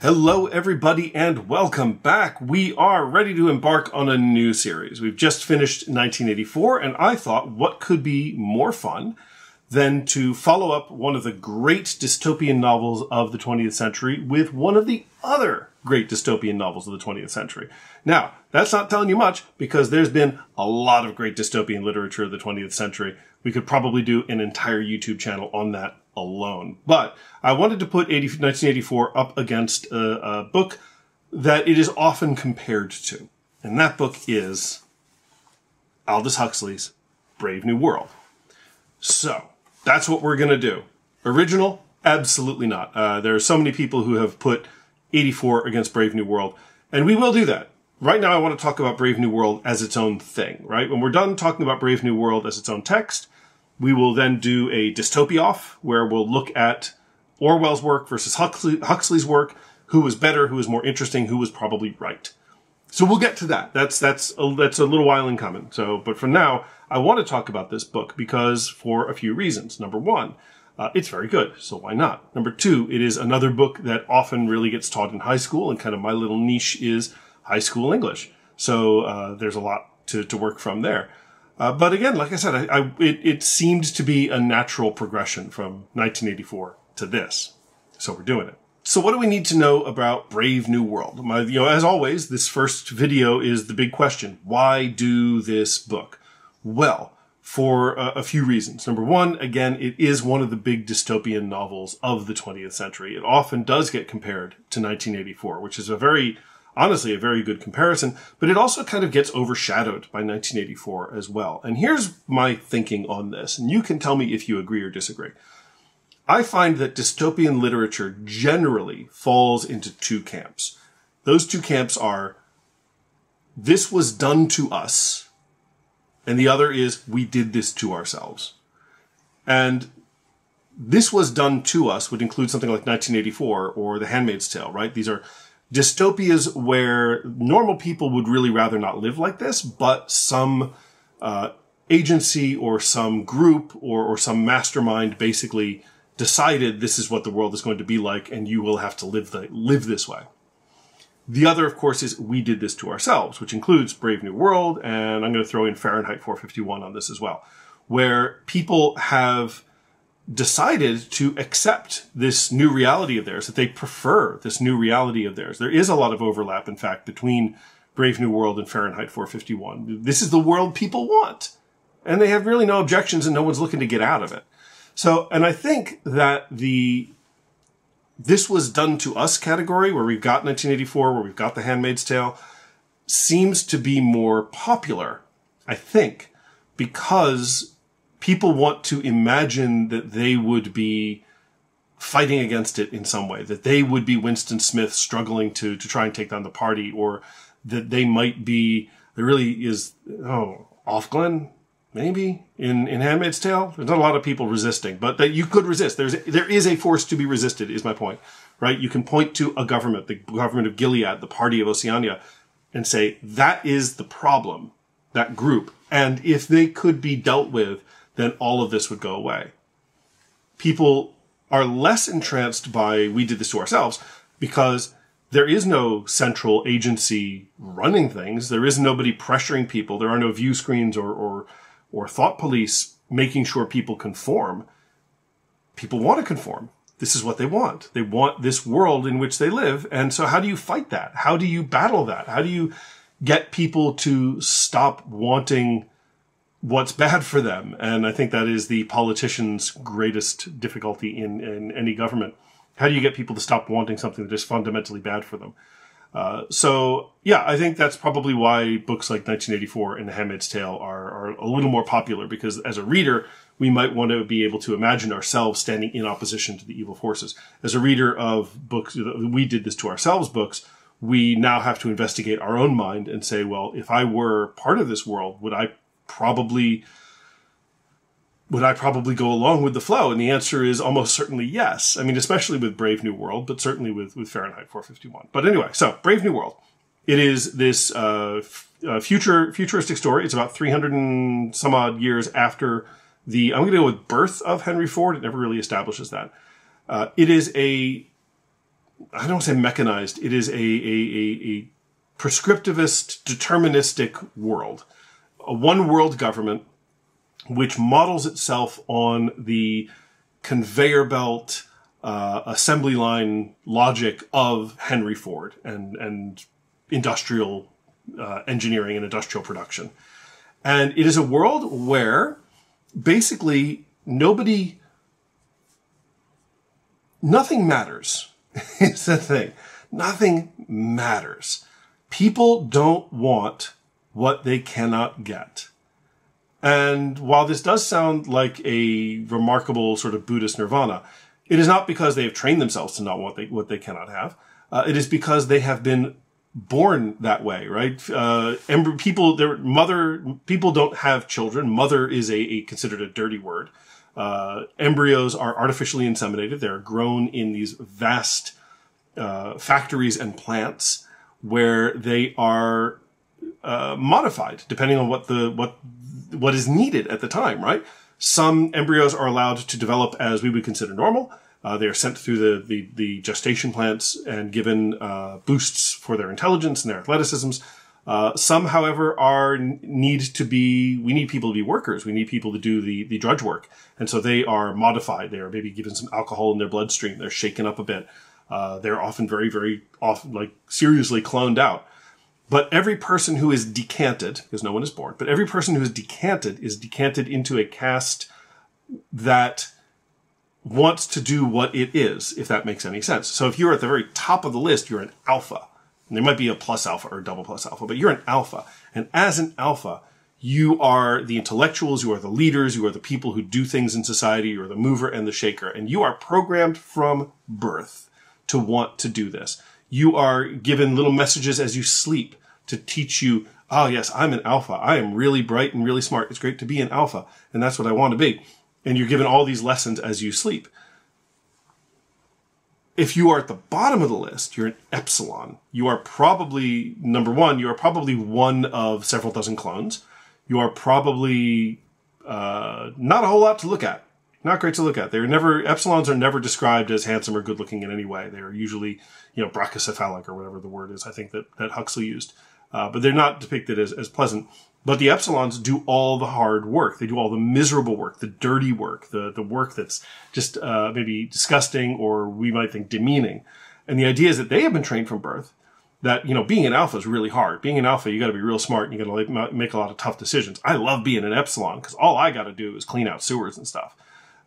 Hello everybody and welcome back. We are ready to embark on a new series. We've just finished 1984 and I thought what could be more fun than to follow up one of the great dystopian novels of the 20th century with one of the other great dystopian novels of the 20th century. Now, that's not telling you much because there's been a lot of great dystopian literature of the 20th century. We could probably do an entire YouTube channel on that alone. But I wanted to put 1984 up against a book that it is often compared to. And that book is Aldous Huxley's Brave New World. So, that's what we're going to do. Original? Absolutely not. There are so many people who have put 84 against Brave New World. And we will do that. Right now I want to talk about Brave New World as its own thing, right? When we're done talking about Brave New World as its own text, we will then do a dystopia-off, where we'll look at Orwell's work versus Huxley's work, who was better, who was more interesting, who was probably right. So we'll get to that. That's a little while in coming. But for now, I want to talk about this book because for a few reasons. Number one, it's very good, so why not? Number two, it is another book that often really gets taught in high school, and kind of my little niche is high school English. So there's a lot to work from there. But again, like I said, it seemed to be a natural progression from 1984 to this. So we're doing it. So what do we need to know about Brave New World? As always, this first video is the big question. Why do this book? Well, for a few reasons. Number one, again, it is one of the big dystopian novels of the 20th century. It often does get compared to 1984, which is honestly a very good comparison, but it also kind of gets overshadowed by 1984 as well. And here's my thinking on this, and you can tell me if you agree or disagree. I find that dystopian literature generally falls into two camps. Those two camps are, this was done to us, and the other is, we did this to ourselves. And this was done to us would include something like 1984 or The Handmaid's Tale, right? These are dystopias where normal people would really rather not live like this, but some agency or some group or some mastermind basically decided this is what the world is going to be like, and you will have to live this way. The other, of course, is we did this to ourselves, which includes Brave New World, and I'm going to throw in Fahrenheit 451 on this as well, where people have decided to accept this new reality of theirs, that they prefer this new reality of theirs. There is a lot of overlap, in fact, between Brave New World and Fahrenheit 451. This is the world people want, and they have really no objections, and no one's looking to get out of it. So, and I think that this was done to us category, where we've got 1984, where we've got The Handmaid's Tale, seems to be more popular, I think, because people want to imagine that they would be fighting against it in some way, that they would be Winston Smith struggling to try and take down the party, or that they might be, there really is, Offglen, maybe, in Handmaid's Tale. There's not a lot of people resisting, but that you could resist. There is a force to be resisted, is my point, right? You can point to a government, the government of Gilead, the party of Oceania, and say, that is the problem, that group. And if they could be dealt with, then all of this would go away. People are less entranced by we did this to ourselves because there is no central agency running things. There is nobody pressuring people. There are no view screens or thought police making sure people conform. People want to conform. This is what they want. They want this world in which they live. And so how do you fight that? How do you battle that? How do you get people to stop wanting what's bad for them? And I think that is the politician's greatest difficulty in any government. How do you get people to stop wanting something that is fundamentally bad for them? I think that's probably why books like 1984 and The Handmaid's Tale are a little more popular, because as a reader, we might want to be able to imagine ourselves standing in opposition to the evil forces. As a reader of books, we did this to ourselves books, we now have to investigate our own mind and say, well, if I were part of this world, would I probably go along with the flow? And the answer is almost certainly yes. I mean, especially with Brave New World, but certainly with Fahrenheit 451. But anyway, so Brave New World. It is this futuristic story. It's about 300 and some odd years after I'm going to go with birth of Henry Ford. It never really establishes that. It is I don't say mechanized, it is a prescriptivist, deterministic world. A one world government which models itself on the conveyor belt, assembly line logic of Henry Ford and industrial engineering and industrial production. And it is a world where basically nothing matters. It's the thing. Nothing matters. People don't want what they cannot get. And while this does sound like a remarkable sort of Buddhist nirvana, it is not because they have trained themselves to not want what they cannot have. It is because they have been born that way, right? People don't have children. Mother is considered a dirty word. Embryos are artificially inseminated. They're grown in these vast factories and plants where they are modified depending on what is needed at the time, right? Some embryos are allowed to develop as we would consider normal. They are sent through the gestation plants and given boosts for their intelligence and their athleticisms. Some, however, we need people to be workers. We need people to do the drudge work. And so they are modified. They are maybe given some alcohol in their bloodstream. They're shaken up a bit. They're often very, very often, like, seriously cloned out. But every person who is decanted, because no one is born, but every person who is decanted into a caste that wants to do what it is, if that makes any sense. So if you're at the very top of the list, you're an alpha. And there might be a plus alpha or a double plus alpha, but you're an alpha. And as an alpha, you are the intellectuals, you are the leaders, you are the people who do things in society, you are the mover and the shaker. And you are programmed from birth to want to do this. You are given little messages as you sleep to teach you, oh yes, I'm an alpha. I am really bright and really smart. It's great to be an alpha. And that's what I want to be. And you're given all these lessons as you sleep. If you are at the bottom of the list, you're an epsilon. You are probably, number one, you are probably one of several dozen clones. You are probably not a whole lot to look at. Not great to look at. Epsilons are never described as handsome or good looking in any way. They are usually, brachycephalic or whatever the word is, I think that Huxley used. But they're not depicted as pleasant. But the epsilons do all the hard work. They do all the miserable work, the dirty work, the work that's just maybe disgusting or we might think demeaning. And the idea is that they have been trained from birth that, being an alpha is really hard. Being an alpha, you got to be real smart and you got to make a lot of tough decisions. I love being an epsilon because all I got to do is clean out sewers and stuff.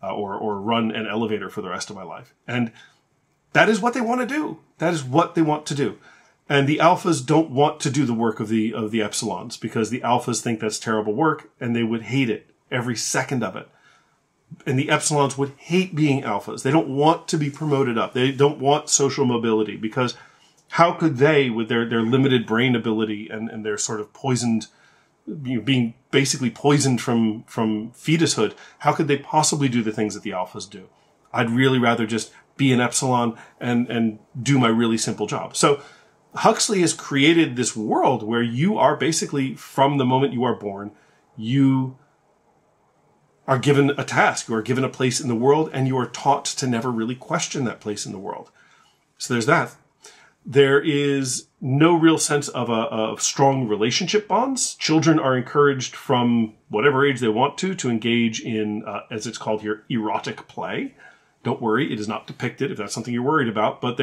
Or run an elevator for the rest of my life. And that is what they want to do. That is what they want to do. And the alphas don't want to do the work of the epsilons because the alphas think that's terrible work and they would hate it, every second of it. And the epsilons would hate being alphas. They don't want to be promoted up. They don't want social mobility because how could they, with their limited brain ability and their sort of poisoned, being basically poisoned from fetushood, how could they possibly do the things that the alphas do? I'd really rather just be an epsilon and do my really simple job. So Huxley has created this world where you are basically, from the moment you are born, you are given a task, you are given a place in the world, and you are taught to never really question that place in the world. So there's that. There is no real sense of strong relationship bonds. Children are encouraged from whatever age they want to engage in, as it's called here, erotic play. Don't worry, it is not depicted if that's something you're worried about. But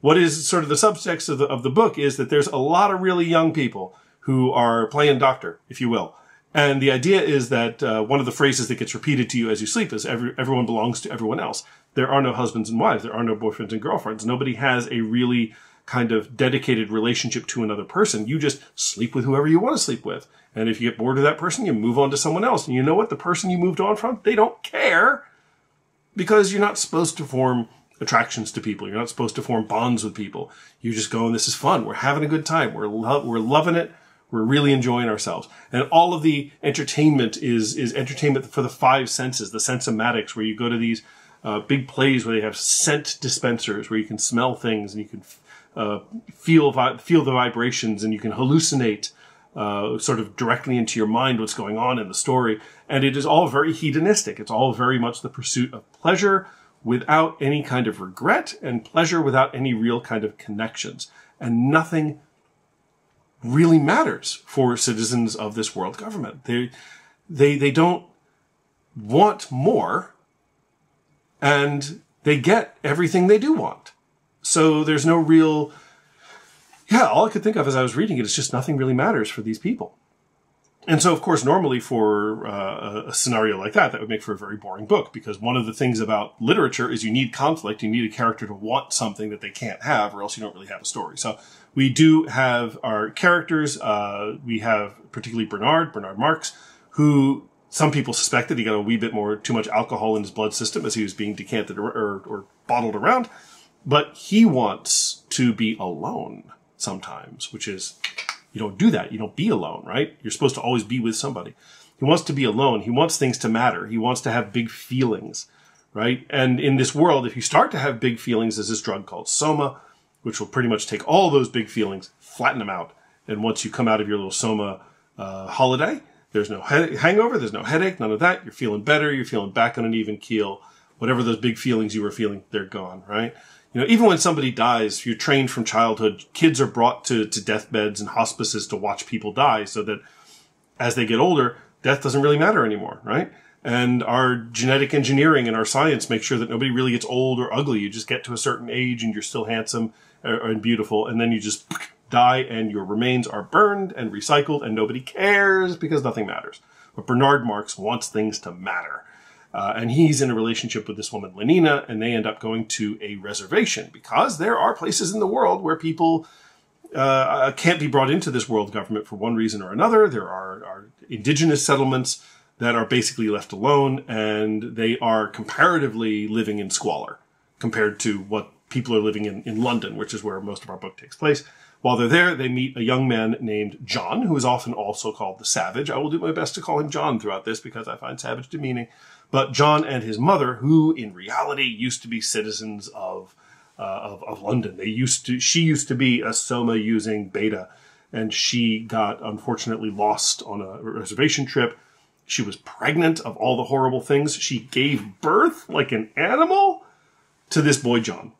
what is sort of the subtext of the book is that there's a lot of really young people who are playing doctor, if you will. And the idea is that one of the phrases that gets repeated to you as you sleep is everyone belongs to everyone else. There are no husbands and wives. There are no boyfriends and girlfriends. Nobody has a really kind of dedicated relationship to another person. You just sleep with whoever you want to sleep with. And if you get bored of that person, you move on to someone else. And you know what? The person you moved on from, they don't care because you're not supposed to form attractions to people. You're not supposed to form bonds with people. You just go, and this is fun. We're having a good time. We're loving it. We're really enjoying ourselves. And all of the entertainment is entertainment for the five senses, the sensomatics, where you go to these big plays where they have scent dispensers, where you can smell things and you can feel the vibrations and you can hallucinate sort of directly into your mind what's going on in the story. And it is all very hedonistic. It's all very much the pursuit of pleasure without any kind of regret and pleasure without any real kind of connections. And nothing really matters for citizens of this world government. They don't want more, and they get everything they do want. So there's no real, all I could think of as I was reading it is just nothing really matters for these people. And so, of course, normally for a scenario like that, that would make for a very boring book, because one of the things about literature is you need conflict. You need a character to want something that they can't have, or else you don't really have a story. So we do have our characters. We have particularly Bernard Marx, who some people suspected he got a wee bit too much alcohol in his blood system as he was being decanted or bottled around. But he wants to be alone sometimes, which is, you don't do that. You don't be alone, right? You're supposed to always be with somebody. He wants to be alone. He wants things to matter. He wants to have big feelings, right? And in this world, if you start to have big feelings, there's this drug called Soma, which will pretty much take all those big feelings, flatten them out. And once you come out of your little Soma holiday, there's no hangover, there's no headache, none of that. You're feeling better. You're feeling back on an even keel. Whatever those big feelings you were feeling, they're gone, right? You know, even when somebody dies, you're trained from childhood, kids are brought to deathbeds and hospices to watch people die so that as they get older, death doesn't really matter anymore, right? And our genetic engineering and our science make sure that nobody really gets old or ugly. You just get to a certain age and you're still handsome and beautiful, and then you just die and your remains are burned and recycled and nobody cares because nothing matters. But Bernard Marx wants things to matter. And he's in a relationship with this woman, Lenina, and they end up going to a reservation because there are places in the world where people can't be brought into this world government for one reason or another. There are indigenous settlements that are basically left alone, and they are comparatively living in squalor compared to what people are living in London, which is where most of our book takes place. While they're there, they meet a young man named John, who is often also called the Savage. I will do my best to call him John throughout this because I find savage demeaning. But John and his mother, who in reality used to be citizens of London. She used to be a Soma using beta, and she got unfortunately lost on a reservation trip. She was pregnant of all the horrible things. She gave birth like an animal to this boy, John,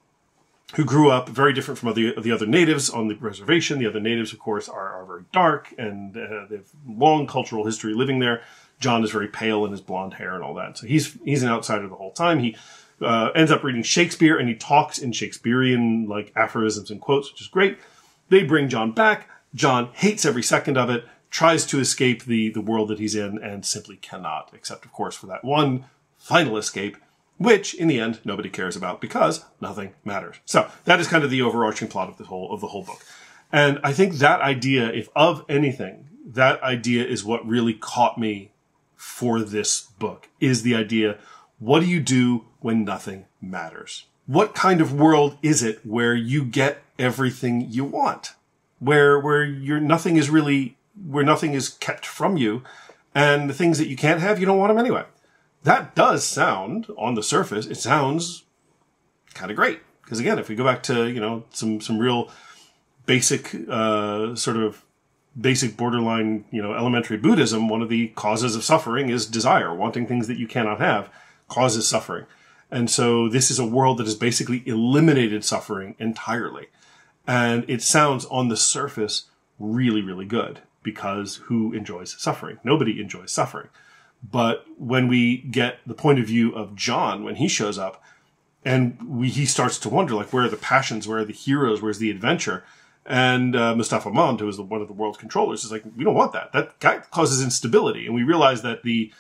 who grew up very different from the other natives on the reservation. The other natives, of course, are very dark, and they have long cultural history living there. John is very pale in his blonde hair and all that. So he's an outsider the whole time. He ends up reading Shakespeare, and he talks in Shakespearean like aphorisms and quotes, which is great. They bring John back. John hates every second of it, tries to escape the world that he's in, and simply cannot, except, of course, for that one final escape, which, in the end, nobody cares about because nothing matters. So that is kind of the overarching plot of the whole book. And I think that idea, if of anything, that idea is what really caught me for this book, is the idea, what do you do when nothing matters? What kind of world is it where you get everything you want? Where nothing is kept from you, and the things that you can't have, you don't want them anyway. That does sound, on the surface, it sounds kind of great. Because again, if we go back to, some real basic, basic borderline, elementary Buddhism, one of the causes of suffering is desire. Wanting things that you cannot have causes suffering. And so this is a world that has basically eliminated suffering entirely. And it sounds on the surface really, really good, because who enjoys suffering? Nobody enjoys suffering. But when we get the point of view of John, when he shows up, and he starts to wonder, like, where are the passions? Where are the heroes? Where's the adventure? And Mustafa Mond, who is one of the world controllers, is like, we don't want that. That guy causes instability. And we realize that the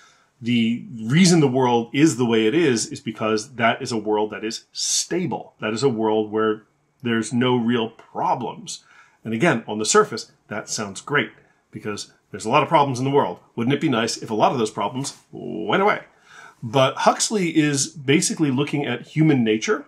reason the world is the way it is because that is a world that is stable. That is a world where there's no real problems. And again, on the surface, that sounds great because there's a lot of problems in the world. Wouldn't it be nice if a lot of those problems went away? But Huxley is basically looking at human nature.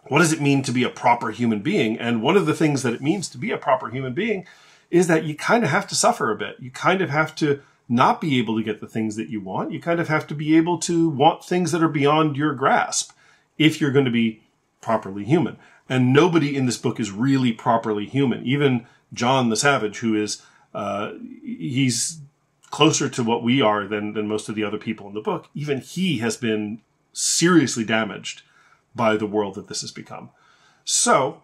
What does it mean to be a proper human being? And one of the things that it means to be a proper human being is that you kind of have to suffer a bit. You kind of have to not be able to get the things that you want. You kind of have to be able to want things that are beyond your grasp if you're going to be properly human. And nobody in this book is really properly human. Even John the Savage, who is, he's closer to what we are than most of the other people in the book. Even he has been seriously damaged by the world that this has become. So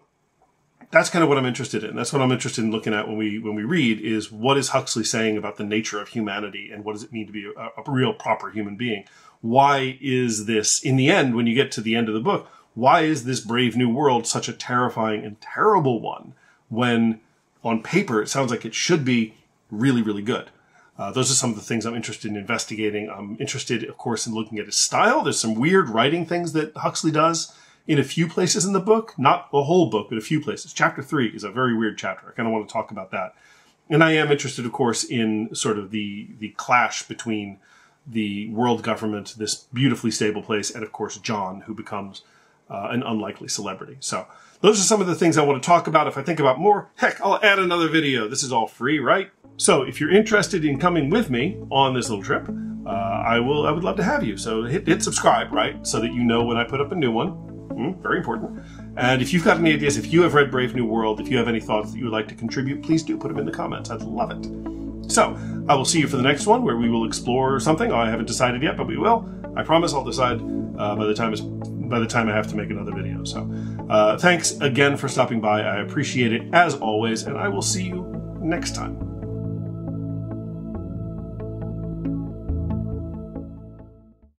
that's kind of what I'm interested in. That's what I'm interested in looking at when we read, is what is Huxley saying about the nature of humanity, and what does it mean to be a real proper human being? Why is this, in the end, when you get to the end of the book, why is this Brave New World such a terrifying and terrible one when on paper it sounds like it should be really, really good? Those are some of the things I'm interested in investigating. I'm interested, of course, in looking at his style. There's some weird writing things that Huxley does in a few places in the book. Not the whole book, but a few places. Chapter 3 is a very weird chapter. I kind of want to talk about that. And I am interested, of course, in sort of the clash between the world government, this beautifully stable place, and, of course, John, who becomes an unlikely celebrity. So those are some of the things I want to talk about. If I think about more, heck, I'll add another video. This is all free, right? So if you're interested in coming with me on this little trip, I would love to have you. So hit subscribe, right? So that you know when I put up a new one. Very important. And if you've got any ideas, if you have read Brave New World, if you have any thoughts that you would like to contribute, please do put them in the comments. I'd love it. So I will see you for the next one, where we will explore something. I haven't decided yet, but we will. I promise I'll decide by the time I have to make another video. So thanks again for stopping by. I appreciate it as always, and I will see you next time.